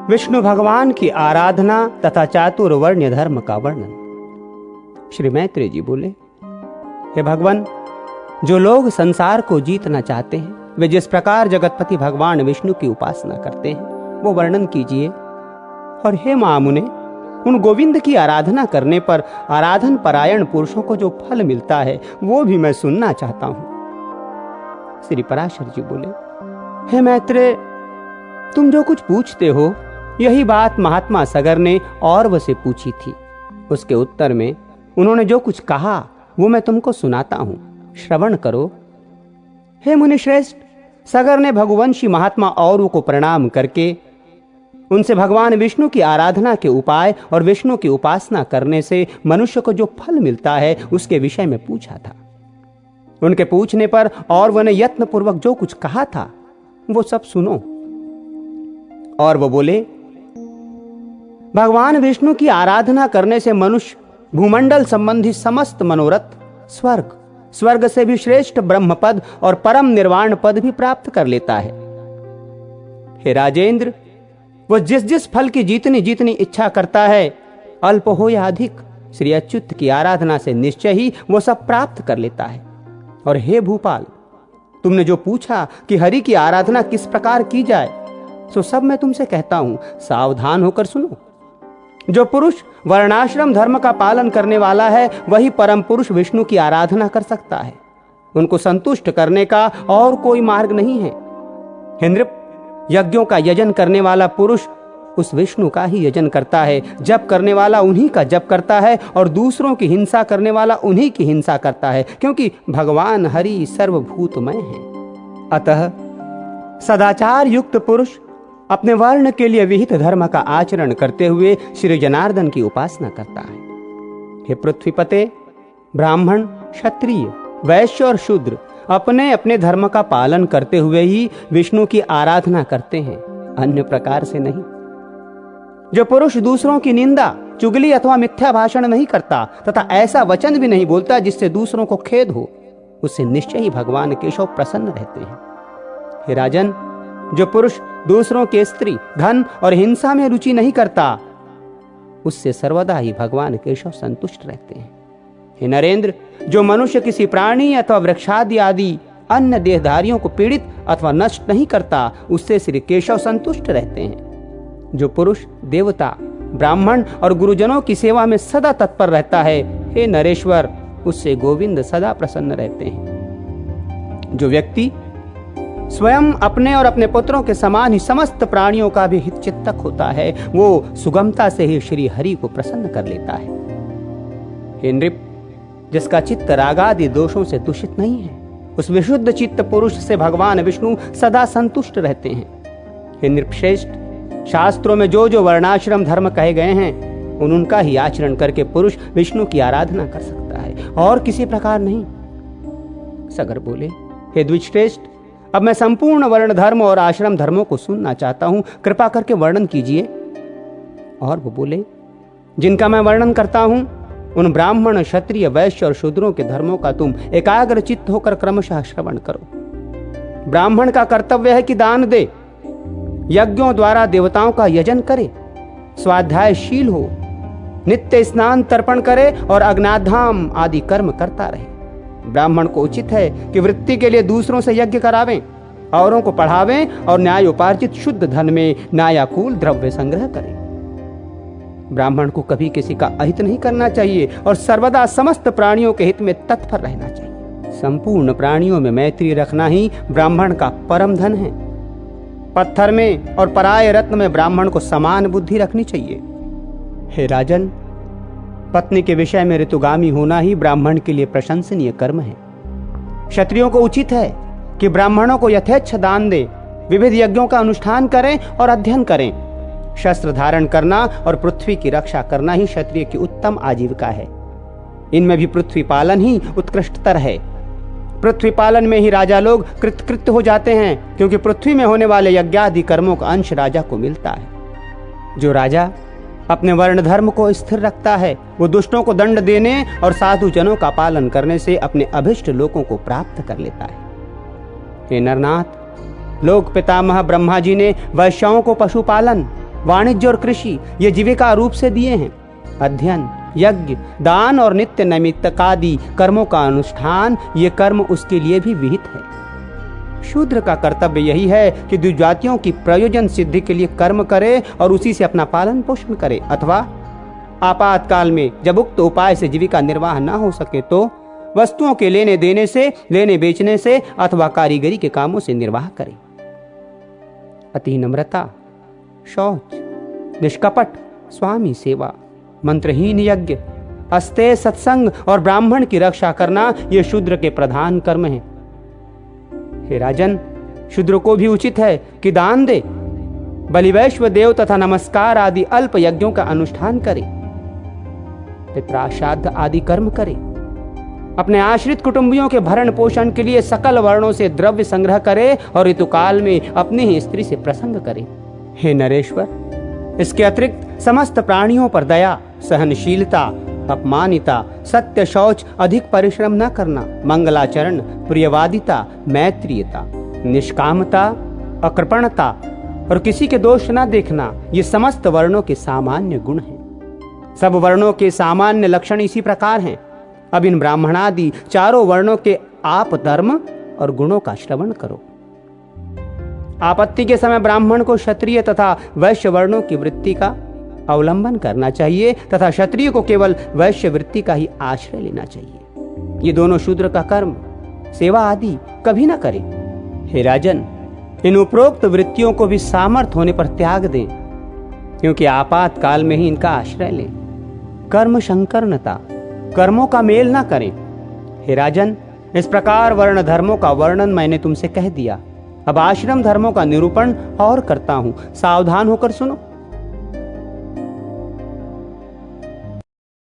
विष्णु भगवान की आराधना तथा चातुर्वर्ण्य धर्म का वर्णन। श्री मैत्रेय जी बोले, हे भगवान, जो लोग संसार को जीतना चाहते हैं वे जिस प्रकार जगतपति भगवान विष्णु की उपासना करते हैं वो वर्णन कीजिए। और हे महामुने, उन गोविंद की आराधना करने पर आराधन परायण पुरुषों को जो फल मिलता है वो भी मैं सुनना चाहता हूं। श्री पराशर जी बोले, हे मैत्रेय, तुम जो कुछ पूछते हो यही बात महात्मा सगर ने औरव से पूछी थी। उसके उत्तर में उन्होंने जो कुछ कहा वो मैं तुमको सुनाता हूं, श्रवण करो। हे मुनि श्रेष्ठ, सगर ने भगुवंशी महात्मा औरव को प्रणाम करके उनसे भगवान विष्णु की आराधना के उपाय और विष्णु की उपासना करने से मनुष्य को जो फल मिलता है उसके विषय में पूछा था। उनके पूछने पर औरव ने यत्न पूर्वक जो कुछ कहा था वो सब सुनो। और वो बोले, भगवान विष्णु की आराधना करने से मनुष्य भूमंडल संबंधी समस्त मनोरथ, स्वर्ग से भी श्रेष्ठ ब्रह्म पद और परम निर्वाण पद भी प्राप्त कर लेता है। हे राजेंद्र, वो जिस जिस फल की जितनी इच्छा करता है, अल्प हो या अधिक, श्री अच्युत की आराधना से निश्चय ही वो सब प्राप्त कर लेता है। और हे भूपाल, तुमने जो पूछा कि हरि की आराधना किस प्रकार की जाए, सो सब मैं तुमसे कहता हूं, सावधान होकर सुनो। जो पुरुष वर्णाश्रम धर्म का पालन करने वाला है वही परम पुरुष विष्णु की आराधना कर सकता है। उनको संतुष्ट करने का और कोई मार्ग नहीं है। हे नृप, यज्ञों का यजन करने वाला पुरुष उस विष्णु का ही यजन करता है, जप करने वाला उन्हीं का जप करता है और दूसरों की हिंसा करने वाला उन्हीं की हिंसा करता है, क्योंकि भगवान हरि सर्वभूतमय है। अतः सदाचार युक्त पुरुष अपने वर्ण के लिए विहित धर्म का आचरण करते हुए श्री जनार्दन की उपासना करता है। हे पृथ्वीपते, ब्राह्मण, क्षत्रिय, वैश्य और शूद्र अपने अपने धर्म का पालन करते हुए ही विष्णु की आराधना करते हैं, अन्य प्रकार से नहीं। जो पुरुष दूसरों की निंदा, चुगली अथवा मिथ्या भाषण नहीं करता तथा ऐसा वचन भी नहीं बोलता जिससे दूसरों को खेद हो, उससे निश्चय ही भगवान केशव प्रसन्न रहते हैं। हे राजन, जो पुरुष दूसरों के स्त्री, धन और हिंसा में रुचि नहीं करता, उससे सर्वदा ही भगवान केशव संतुष्ट रहते हैं। हे नरेंद्र, जो मनुष्य किसी प्राणी अथवा वृक्षादि आदि अन्य देहधारियों को पीड़ित अथवा नष्ट नहीं करता, उससे श्री केशव संतुष्ट रहते हैं। जो पुरुष देवता, ब्राह्मण और गुरुजनों की सेवा में सदा तत्पर रहता है, हे नरेश्वर, उससे गोविंद सदा प्रसन्न रहते हैं। जो व्यक्ति स्वयं अपने और अपने पुत्रों के समान ही समस्त प्राणियों का भी हित चिंतक होता है, वो सुगमता से ही श्री हरि को प्रसन्न कर लेता है। हे नृप, जिसका चित्त रागादि दोषों से दूषित नहीं है, उस विशुद्ध चित्त पुरुष से भगवान विष्णु सदा संतुष्ट रहते हैं। हे नृपश्रेष्ठ, शास्त्रों में जो जो वर्णाश्रम धर्म कहे गए हैं उनका ही आचरण करके पुरुष विष्णु की आराधना कर सकता है, और किसी प्रकार नहीं। सगर बोले, हे द्विजश्रेष्ठ, अब मैं संपूर्ण वर्ण धर्म और आश्रम धर्मों को सुनना चाहता हूं, कृपा करके वर्णन कीजिए। और वो बोले, जिनका मैं वर्णन करता हूं उन ब्राह्मण, क्षत्रिय, वैश्य और शूद्रों के धर्मों का तुम एकाग्र चित्त होकर क्रमशः श्रवण करो। ब्राह्मण का कर्तव्य है कि दान दे, यज्ञों द्वारा देवताओं का यजन करे, स्वाध्यायशील हो, नित्य स्नान तर्पण करे और अग्नाधाम आदि कर्म करता रहे। ब्राह्मण को उचित है कि वृत्ति के लिए दूसरों से यज्ञ करावें, औरों को पढ़ावें और न्याय उपार्जित शुद्ध धन में न्यायाकूल द्रव्य संग्रह करें। ब्राह्मण को कभी किसी का अहित नहीं करना चाहिए और सर्वदा समस्त प्राणियों के हित में तत्पर रहना चाहिए। संपूर्ण प्राणियों में मैत्री रखना ही ब्राह्मण का परम धन है। पत्थर में और पराय रत्न में ब्राह्मण को समान बुद्धि रखनी चाहिए। हे राजन, पत्नी के विषय में ऋतुगामी होना ही ब्राह्मण के लिए प्रशंसनीय कर्म है। क्षत्रियों को उचित है कि ब्राह्मणों को यथेच्छ दान दें, विविध यज्ञों का अनुष्ठान करें और अध्ययन करें। शस्त्र धारण करना और पृथ्वी की रक्षा करना ही क्षत्रिय की उत्तम आजीविका है। इनमें भी पृथ्वी पालन ही उत्कृष्टतर है। पृथ्वी पालन में ही राजा लोग कृतकृत्य हो जाते हैं, क्योंकि पृथ्वी में होने वाले यज्ञादि कर्मों का अंश राजा को मिलता है। जो राजा अपने वर्ण धर्म को स्थिर रखता है, वो दुष्टों को दंड देने और साधु जनों का पालन करने से अपने अभिष्ट लोकों को प्राप्त कर लेता है। हे नरनाथ, लोक पितामह ब्रह्मा जी ने वैश्याओं को पशुपालन, वाणिज्य और कृषि ये जीविका रूप से दिए हैं। अध्ययन, यज्ञ, दान और नित्य नैमित्तिकादि कर्मों का अनुष्ठान ये कर्म उसके लिए भी विहित है। शूद्र का कर्तव्य यही है कि द्विजातियों की प्रयोजन सिद्धि के लिए कर्म करे और उसी से अपना पालन पोषण करे, अथवा आपातकाल में जब उक्त उपाय से जीविका निर्वाह न हो सके तो वस्तुओं के लेने देने से, लेने बेचने से अथवा कारीगरी के कामों से निर्वाह करे। अति नम्रता, शौच, निष्कपट स्वामी सेवा, मंत्रहीन यज्ञ, अस्तेय सत्संग और ब्राह्मण की रक्षा करना ये शूद्र के प्रधान कर्म हैं। हे राजन, शूद्र को भी उचित है कि दान दे, बलिवैश्व देव तथा नमस्कार आदि अल्प यज्ञों का अनुष्ठान करे, पित्राश्राद्ध आदि कर्म करे, अपने आश्रित कुटुंबियों के भरण पोषण के लिए सकल वर्णों से द्रव्य संग्रह करे और ऋतुकाल में अपनी ही स्त्री से प्रसंग करे। हे नरेश्वर, इसके अतिरिक्त समस्त प्राणियों पर दया, सहनशीलता, अपमानिता, सत्य, शौच, अधिक परिश्रम न करना, मंगलाचरण, प्रियवादिता, मैत्रीयता, निष्कामता, अकृपणता और किसी के दोष न देखना ये समस्त वर्णों के सामान्य गुण हैं। सब वर्णों के सामान्य लक्षण इसी प्रकार हैं। अब इन ब्राह्मणादि चारों वर्णों के आप धर्म और गुणों का श्रवण करो। आपत्ति के समय ब्राह्मण को क्षत्रिय तथा वैश्य वर्णों की वृत्ति का अवलंबन करना चाहिए तथा क्षत्रिय को केवल वैश्य वृत्ति का ही आश्रय लेना चाहिए। ये दोनों शूद्र का कर्म, सेवा आदि कभी न करे। हे राजन, इन उपरोक्त वृत्तियों को भी सामर्थ्य होने पर त्याग दें, क्योंकि आपातकाल में ही इनका आश्रय लें। कर्म संकर्णता, कर्मों का मेल ना करें। हे राजन, इस प्रकार वर्ण धर्मों का वर्णन मैंने तुमसे कह दिया। अब आश्रम धर्मों का निरूपण और करता हूं, सावधान होकर सुनो।